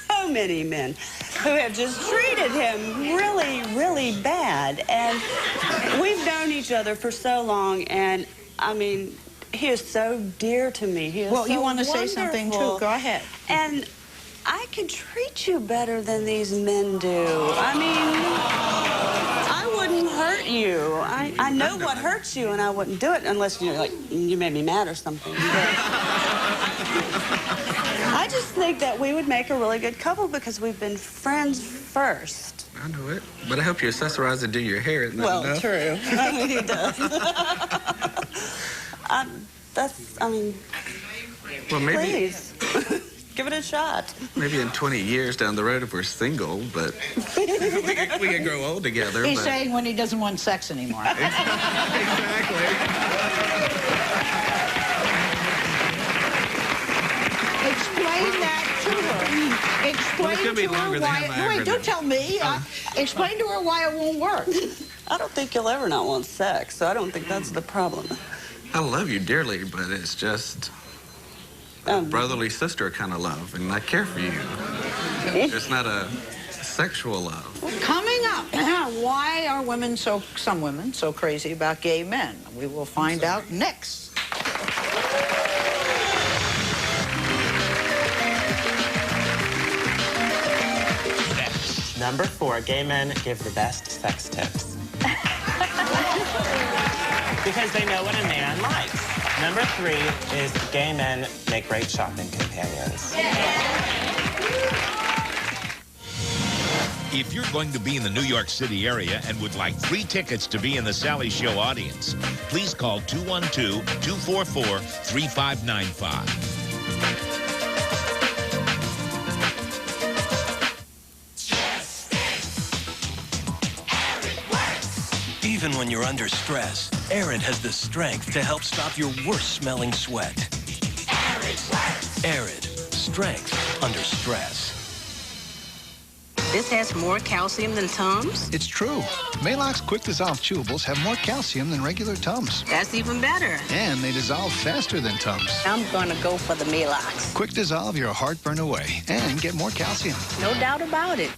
so many men who have just treated him really, really bad. And we've known each other for so long, and, I mean, he is so dear to me. He is well, so you want to wonderful. say something, too? Go ahead. And I can treat you better than these men do. I mean, I wouldn't hurt you. I know what hurts you, and I wouldn't do it unless, you know, like, you made me mad or something. I just think that we would make a really good couple because we've been friends first. I know it, but I hope you accessorize and do your hair. Isn't that enough? True. I mean, he does. Well, maybe... Please, give it a shot. Maybe in 20 years down the road if we're single, but we can grow old together. He's saying when he doesn't want sex anymore. Exactly. Explain that to her. Explain to her why... No, wait, don't tell me. Explain to her why it won't work. I don't think you'll ever not want sex, so I don't think that's the problem. I love you dearly, but it's just a brotherly sister kind of love, and I care for you. It's not a sexual love. Coming up, why are some women so crazy about gay men? We will find out next. Number 4, gay men give the best sex tips. Because they know what a man likes. Number 3 is gay men make great shopping companions. If you're going to be in the New York City area and would like free tickets to be in the Sally Show audience, please call 212-244-3595. Even when you're under stress, Arid has the strength to help stop your worst-smelling sweat. Arid, strength under stress. This has more calcium than Tums? It's true. Maalox Quick Dissolve Chewables have more calcium than regular Tums. That's even better. And they dissolve faster than Tums. I'm going to go for the Maalox. Quick dissolve your heartburn away and get more calcium. No doubt about it.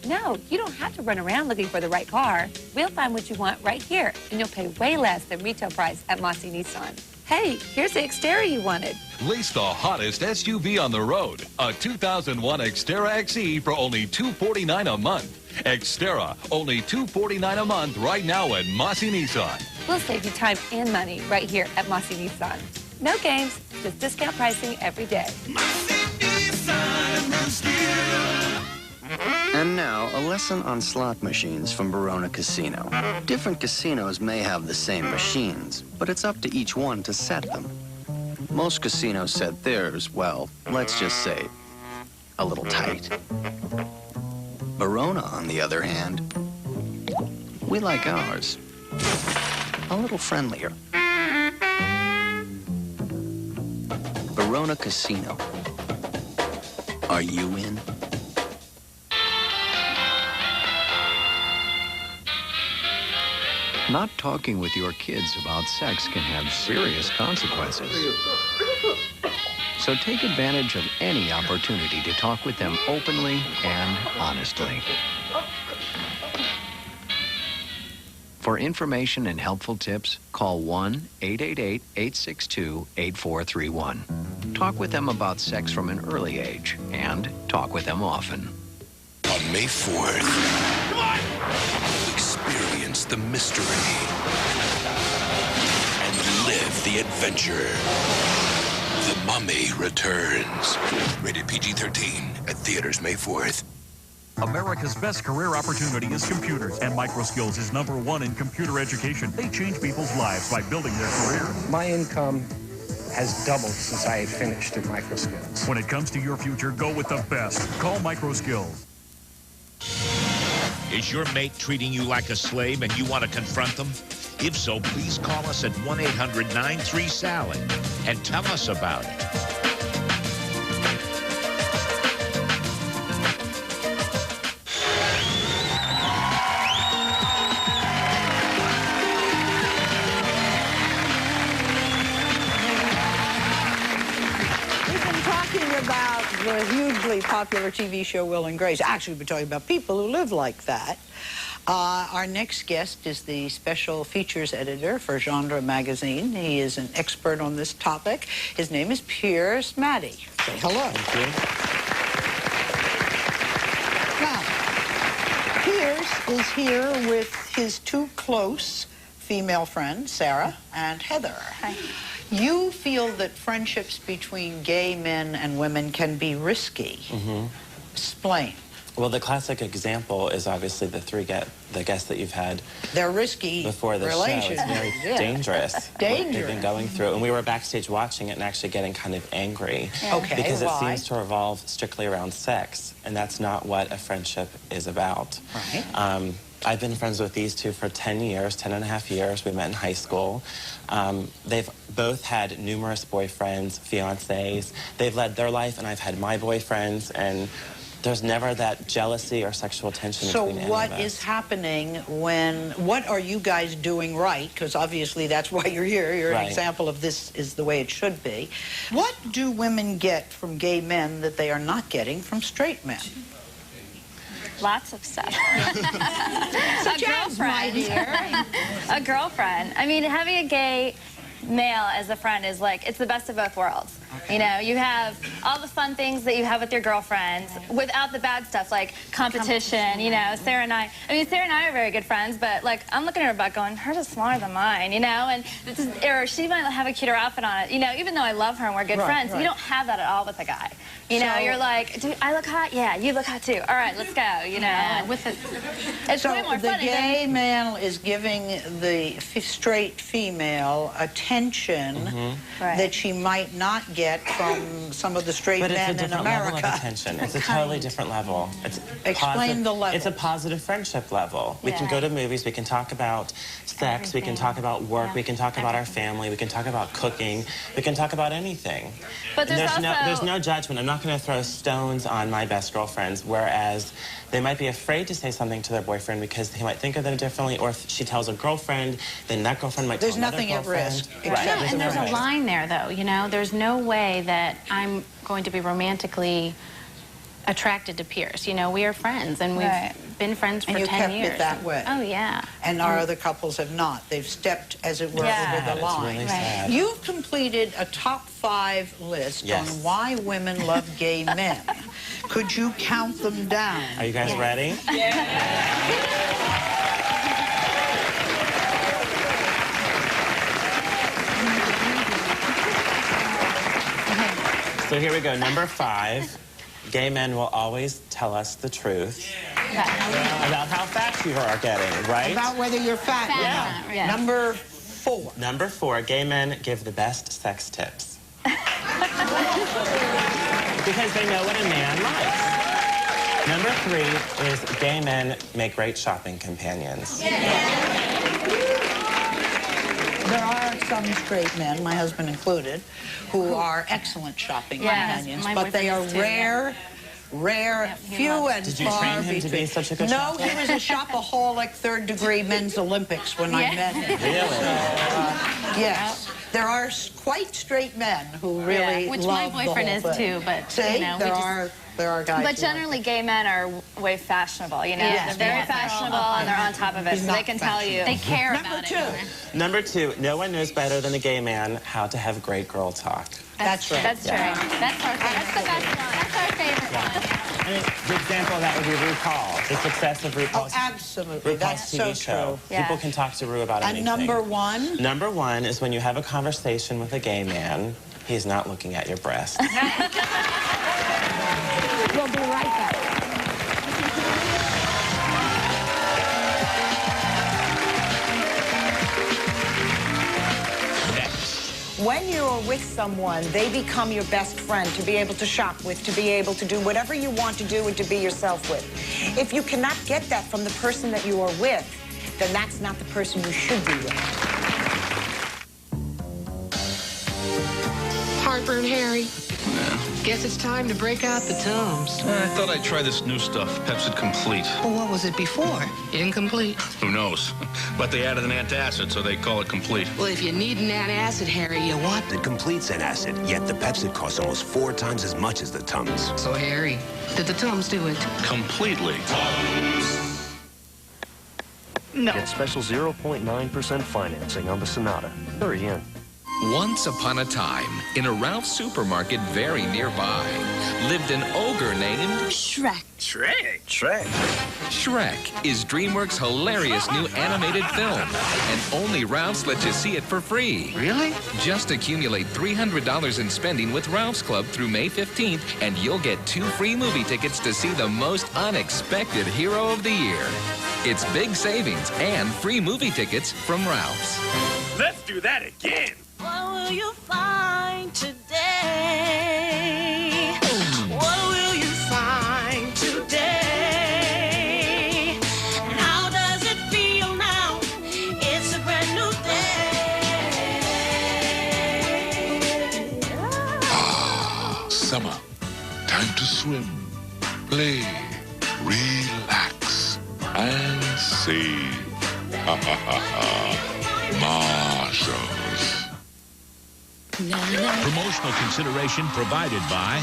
No, you don't have to run around looking for the right car. We'll find what you want right here, and you'll pay way less than retail price at Mossy Nissan. Hey, here's the Xterra you wanted. Lease the hottest SUV on the road. A 2001 Xterra XE for only $249 a month. Xterra, only $249 a month right now at Mossy Nissan. We'll save you time and money right here at Mossy Nissan. No games, just discount pricing every day. And now, a lesson on slot machines from Verona Casino. Different casinos may have the same machines, but it's up to each one to set them. Most casinos set theirs, well, let's just say, a little tight. Verona, on the other hand, we like ours a little friendlier. Verona Casino. Are you in? Not talking with your kids about sex can have serious consequences. So take advantage of any opportunity to talk with them openly and honestly. For information and helpful tips, call 1-888-862-8431. Talk with them about sex from an early age and talk with them often. On May 4th, come on! Experience the mystery and live the adventure. The Mummy returns. Rated PG-13 at theaters May 4th. America's best career opportunity is computers, and MicroSkills is #1 in computer education. They change people's lives by building their career. My income has doubled since I finished at MicroSkills. When it comes to your future, go with the best. Call MicroSkills. Is your mate treating you like a slave and you want to confront them? If so, please call us at 1-800-93-SALLY and tell us about it. About the hugely popular TV show Will and Grace. Actually, we're talking about people who live like that. Our next guest is the special features editor for Genre magazine. He is an expert on this topic. His name is Piers Maddie. Say hello. Thank you. Now, Piers is here with his two close female friends, Sarah and Heather. Hi. You feel that friendships between gay men and women can be risky. Mm-hmm. Explain. Well, the classic example is obviously the guests that you've had. They're risky before the show. It's very dangerous. What they've been going through. And we were backstage watching it and actually getting kind of angry. Yeah. Okay, because why? it seems to revolve strictly around sex. And that's not what a friendship is about. Right. I've been friends with these two for 10 years, 10 and a half years. We met in high school. They've both had numerous boyfriends, fiancés. They've led their life, and I've had my boyfriends, and there's never that jealousy or sexual tension between any of us. So what is happening what are you guys doing right? Because obviously that's why you're here. You're an example of this is the way it should be. What do women get from gay men that they are not getting from straight men? Lots of stuff. A girlfriend. A girlfriend. I mean, having a gay male as a friend is like, it's the best of both worlds. Okay. You know, you have all the fun things that you have with your girlfriends without the bad stuff, like competition, you know. Sarah and I are very good friends, but like, I'm looking at her butt going, hers is smaller than mine, you know, and or she might have a cuter outfit on it, you know, even though I love her and we're good friends, you don't have that at all with a guy. You know, you're like, dude, I look hot? Yeah, you look hot too. All right, let's go, you know. And with it's way more funny. The gay male is giving the straight female attention that she might not get from some of the straight men in America. But it's a different level of attention. It's a totally different level. Explain the level. It's a positive friendship level. We can go to movies, we can talk about sex, we can talk about work, we can talk about our family, we can talk about cooking, we can talk about anything. But there's no judgment. I'm not going to throw stones on my best girlfriends, whereas they might be afraid to say something to their boyfriend because he might think of them differently, or if she tells a girlfriend, then that girlfriend might tell another girlfriend. There's nothing at risk. Right. And there's a line there, though, you know? There's no way that I'm going to be romantically attracted to Piers. You know, we are friends, and we've been friends for 10 years. And you kept it that way. Oh, yeah. And our other couples have not. They've stepped, as it were, over the line. Really sad. You've completed a top 5 list on why women love gay men. Could you count them down? Are you guys ready? So here we go. Number 5. Gay men will always tell us the truth about how fat you are getting, right? About whether you're fat or not. Number 4. Number 4, gay men give the best sex tips. Because they know what a man likes. Number 3 is gay men make great shopping companions. There are some straight men, my husband included, who are excellent shopping companions, but they are rare, few and Did you far train him to be such a good shopper? No, he was a shopaholic, third-degree men's Olympics when I met him. Really? So, yes. There are quite straight men who really which love my boyfriend is too, but see, you know, there are guys. But generally, gay men are way fashionable. You know, Yes, they're very fashionable and they're on top of it, so they can tell you. They care about it. Number 2, no one knows better than the gay man how to have great girl talk. That's right. That's true. That's our favorite. That's the best one. That's our favorite one. I mean, the example of that would be RuPaul. The success of RuPaul's, Absolutely, that's TV so show. true. People can talk to Ru about anything. And number 1? Number 1 is when you have a conversation with a gay man, he's not looking at your breast. We'll be right back. When you're with someone, they become your best friend to be able to shop with, to be able to do whatever you want to do and to be yourself with. If you cannot get that from the person that you are with, then that's not the person you should be with. Heartburn, Harry? Yeah. Guess it's time to break out the Tums. I thought I'd try this new stuff, Pepsid Complete. Well, what was it before? Incomplete. Who knows? But they added an antacid, so they call it Complete. Well, if you need an antacid, Harry, you want... It completes antacid, yet the Pepsid costs almost 4 times as much as the Tums. So, Harry, did the Tums do it? Completely. No. Get special 0.9% financing on the Sonata. Hurry in. Once upon a time, in a Ralph's supermarket very nearby, lived an ogre named Shrek. Shrek is DreamWorks' hilarious new animated film, and only Ralph's lets you see it for free. Really? Just accumulate $300 in spending with Ralph's Club through May 15th, and you'll get 2 free movie tickets to see the most unexpected hero of the year. It's big savings and free movie tickets from Ralph's. Let's do that again. What will you find today? What will you find today? And how does it feel now? It's a brand new day. Summer. Time to swim, play, relax, and save. Ha ha ha ha. Marshalls. Promotional consideration provided by...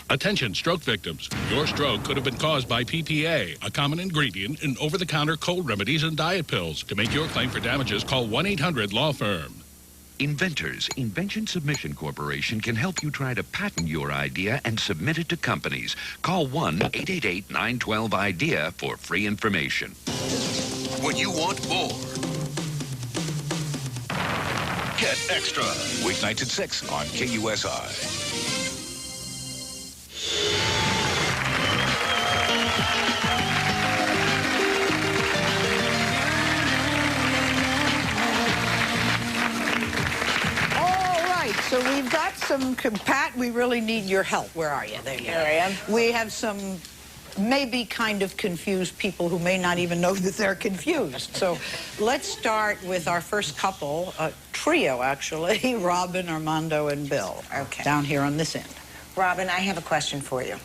Attention, stroke victims. Your stroke could have been caused by PPA, a common ingredient in over-the-counter cold remedies and diet pills. To make your claim for damages, call 1-800-LAW-FIRM. Inventors, Invention Submission Corporation can help you try to patent your idea and submit it to companies. Call 1-888-912-IDEA for free information. When you want more, Get Extra. Weeknights at 6 on KUSI. So we've got some, Pat, we really need your help. Where are you? There you are. Here I am. We have some maybe kind of confused people who may not even know that they're confused. So let's start with our first couple, a trio actually, Robin, Armando, and Bill. Okay. Down here on this end. Robin, I have a question for you.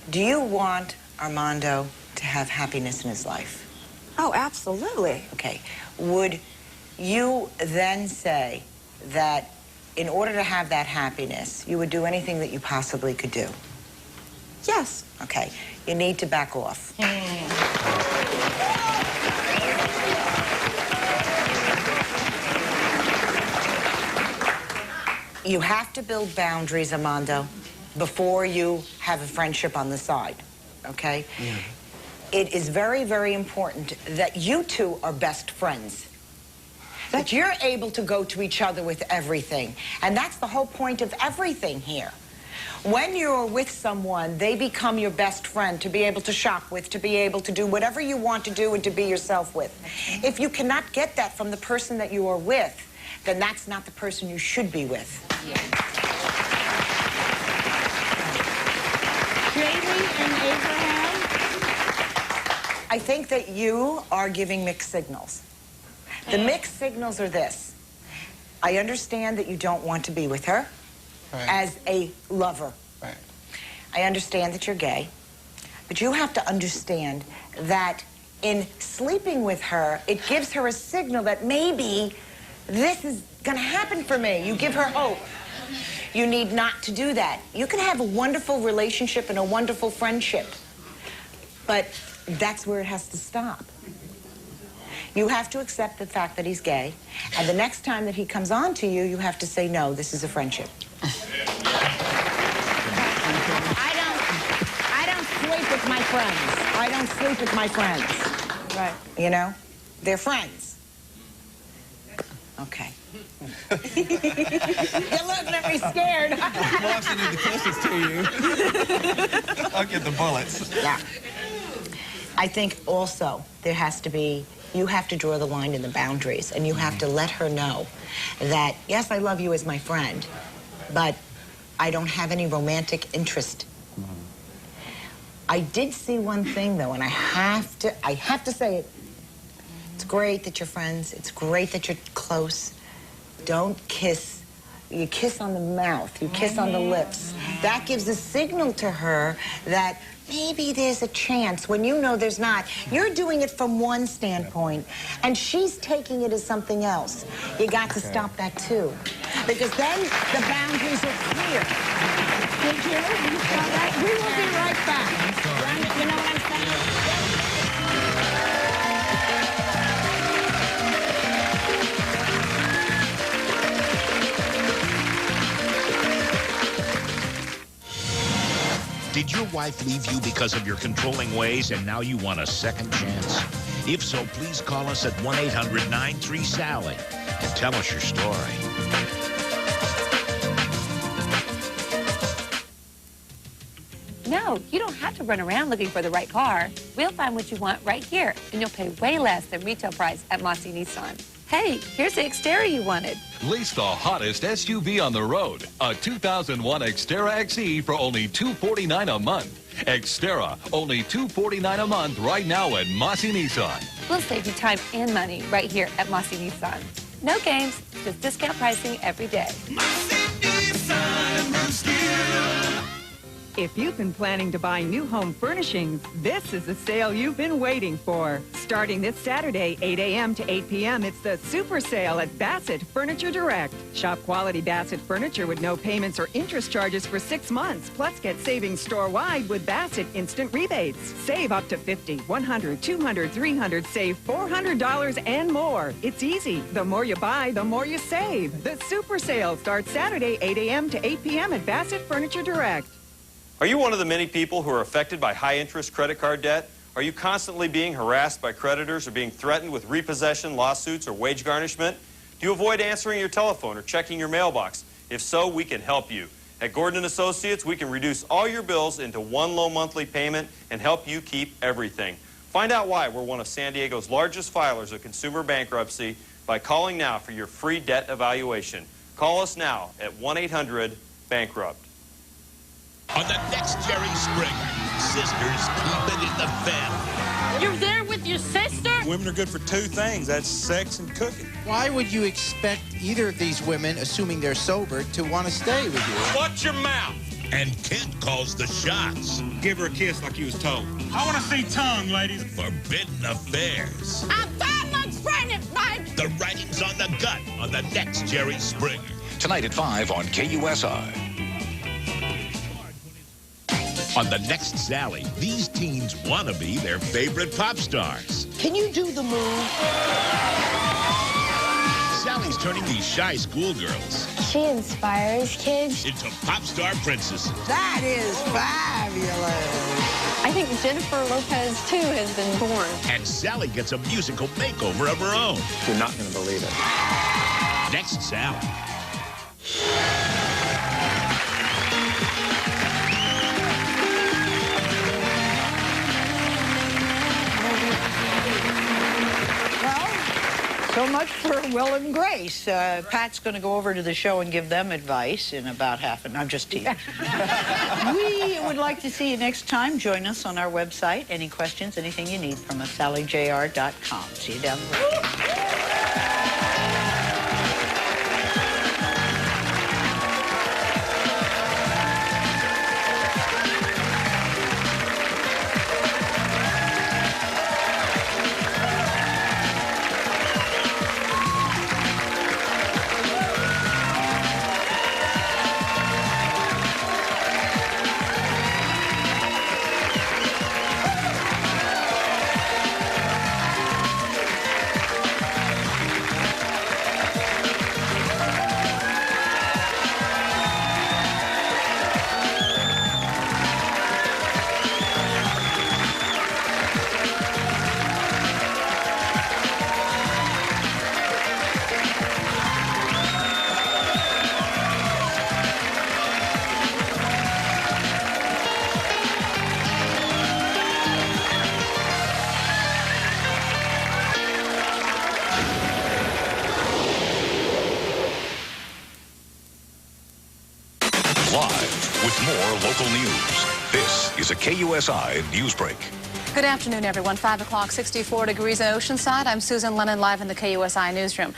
Do you want Armando to have happiness in his life? Oh, absolutely. Okay. Would you then say that in order to have that happiness, you would do anything that you possibly could do? Yes. Okay. You need to back off. You have to build boundaries, Armando, before you have a friendship on the side, okay? Yeah. It is very, very important that you two are best friends. That you're able to go to each other with everything. And that's the whole point of everything here. When you're with someone, they become your best friend to be able to shop with, to be able to do whatever you want to do and to be yourself with. If you cannot get that from the person that you are with, then that's not the person you should be with. Jamie and Abraham? I think that you are giving mixed signals. The mixed signals are this. I understand that you don't want to be with her as a lover. I understand that you're gay, but you have to understand that in sleeping with her, it gives her a signal that maybe this is going to happen for me. You give her hope. You need not to do that. You can have a wonderful relationship and a wonderful friendship, but that's where it has to stop. You have to accept the fact that he's gay, and the next time that he comes on to you, you have to say, no, this is a friendship. I don't sleep with my friends. I don't sleep with my friends. Right. You know? They're friends. Okay. You're looking at me scared. Boston is the closest to you. I'll get the bullets. Yeah. I think also there has to be, you have to draw the line in the boundaries, and you have to let her know that, yes, I love you as my friend, but I don't have any romantic interest. I did see one thing, though, and I have to say it. It's great that you're friends. It's great that you're close. Don't kiss. You kiss on the mouth. You kiss on the lips. That gives a signal to her that maybe there's a chance when you know there's not. You're doing it from one standpoint, and she's taking it as something else. You got to stop that, too, because then the boundaries are clear. Did you? You saw that? We will be right back. You know what I'm saying? Did your wife leave you because of your controlling ways and now you want a second chance? If so, please call us at 1-800-93-SALLY and tell us your story. No, you don't have to run around looking for the right car. We'll find what you want right here, and you'll pay way less than retail price at Mossy Nissan. Hey, here's the Xterra you wanted. Lease the hottest SUV on the road. A 2001 Xterra XE for only $249 a month. Xterra, only $249 a month right now at Mossy Nissan. We'll save you time and money right here at Mossy Nissan. No games, just discount pricing every day. If you've been planning to buy new home furnishings, this is the sale you've been waiting for. Starting this Saturday, 8 a.m. to 8 p.m., it's the Super Sale at Bassett Furniture Direct. Shop quality Bassett furniture with no payments or interest charges for 6 months. Plus, get savings store-wide with Bassett instant rebates. Save up to $50, $100, $200, $300, save $400 and more. It's easy. The more you buy, the more you save. The Super Sale starts Saturday, 8 a.m. to 8 p.m. at Bassett Furniture Direct. Are you one of the many people who are affected by high-interest credit card debt? Are you constantly being harassed by creditors or being threatened with repossession, lawsuits, or wage garnishment? Do you avoid answering your telephone or checking your mailbox? If so, we can help you. At Gordon & Associates, we can reduce all your bills into one low monthly payment and help you keep everything. Find out why we're one of San Diego's largest filers of consumer bankruptcy by calling now for your free debt evaluation. Call us now at 1-800-BANKRUPT. On the next Jerry Springer, sisters keep it in the family. You're there with your sister? Women are good for two things. That's sex and cooking. Why would you expect either of these women, assuming they're sober, to want to stay with you? Watch your mouth. And Kent calls the shots. Give her a kiss like you was told. I want to see tongue, ladies. Forbidden affairs. I'm that much pregnant, Mike! The writing's on the gut on the next Jerry Springer. Tonight at 5 on KUSI. On the next Sally, these teens want to be their favorite pop stars. Can you do the move? Sally's turning these shy schoolgirls She inspires kids into pop star princesses. That is fabulous. I think Jennifer Lopez, too, has been born. And Sally gets a musical makeover of her own. You're not going to believe it. Next Sally. So much for Will and Grace. Pat's going to go over to the show and give them advice in about half an hour. I'm just teasing. We would like to see you next time. Join us on our website. Any questions, anything you need from us, SallyJR.com. See you down the road. Live with more local news. This is a KUSI News Break. Good afternoon, everyone. 5 o'clock, 64 degrees in Oceanside. I'm Susan Lennon, live in the KUSI newsroom.